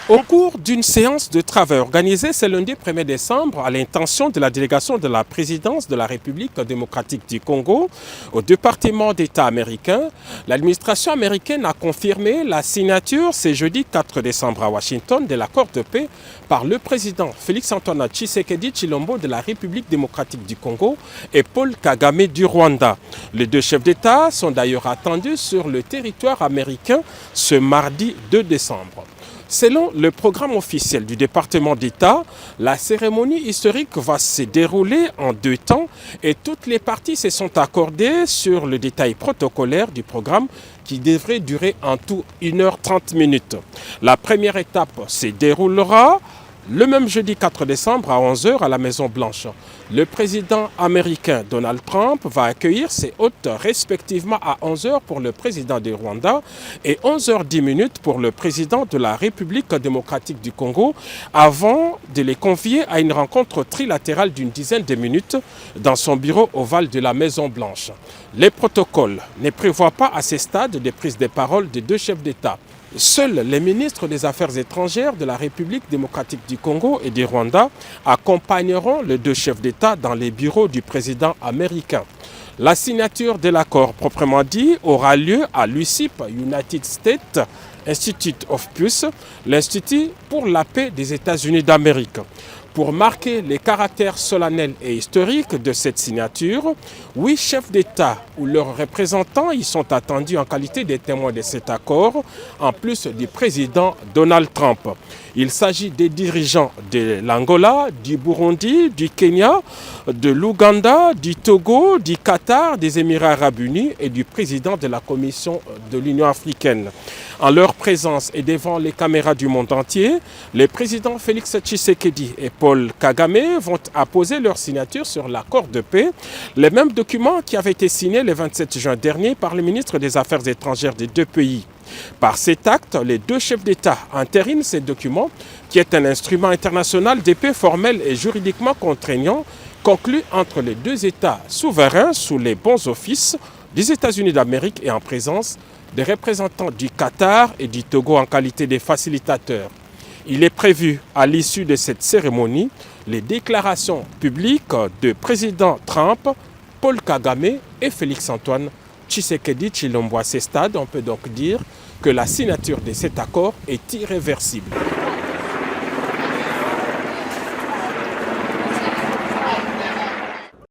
Au cours d'une séance de travail organisée ce lundi 1er décembre à l'intention de la délégation de la présidence de la République démocratique du Congo au département d'État américain, l'administration américaine a confirmé la signature ce jeudi 4 décembre à Washington de l'accord de paix par le président Félix-Antoine Tshisekedi Tshilombo de la République démocratique du Congo et Paul Kagame du Rwanda. Les deux chefs d'État sont d'ailleurs attendus sur le territoire américain ce mardi 2 décembre. Selon le programme officiel du département d'État, la cérémonie historique va se dérouler en deux temps et toutes les parties se sont accordées sur le détail protocolaire du programme qui devrait durer en tout 1h30. La première étape se déroulera le même jeudi 4 décembre à 11h à la Maison-Blanche. Le président américain Donald Trump va accueillir ses hôtes respectivement à 11h pour le président du Rwanda et 11h10 pour le président de la République démocratique du Congo avant de les convier à une rencontre trilatérale d'une dizaine de minutes dans son bureau ovale de la Maison-Blanche. Les protocoles ne prévoient pas à ce stade de prise de parole des deux chefs d'État. Seuls les ministres des Affaires étrangères de la République démocratique du Congo et du Rwanda accompagneront les deux chefs d'État dans les bureaux du président américain. La signature de l'accord proprement dit aura lieu à l'USIP, United States Institute of Peace, l'Institut pour la paix des États-Unis d'Amérique. Pour marquer les caractères solennels et historiques de cette signature, 8 chefs d'État ou leurs représentants y sont attendus en qualité de témoins de cet accord, en plus du président Donald Trump. Il s'agit des dirigeants de l'Angola, du Burundi, du Kenya, de l'Ouganda, du Togo, du Qatar, des Émirats arabes unis et du président de la Commission de l'Union africaine. En leur présence et devant les caméras du monde entier, les présidents Félix Tshisekedi et Paul Kagame vont apposer leur signature sur l'accord de paix, les mêmes documents qui avaient été signés le 27 juin dernier par le ministre des Affaires étrangères des deux pays. Par cet acte, les deux chefs d'État entérinent ces documents, qui est un instrument international de paix formel et juridiquement contraignant, conclu entre les deux États souverains sous les bons offices des États-Unis d'Amérique et en présence des représentants du Qatar et du Togo en qualité de facilitateurs. Il est prévu, à l'issue de cette cérémonie, les déclarations publiques de président Trump, Paul Kagame et Félix-Antoine Tshisekedi Tshilombo. À ce stade, on peut donc dire que la signature de cet accord est irréversible.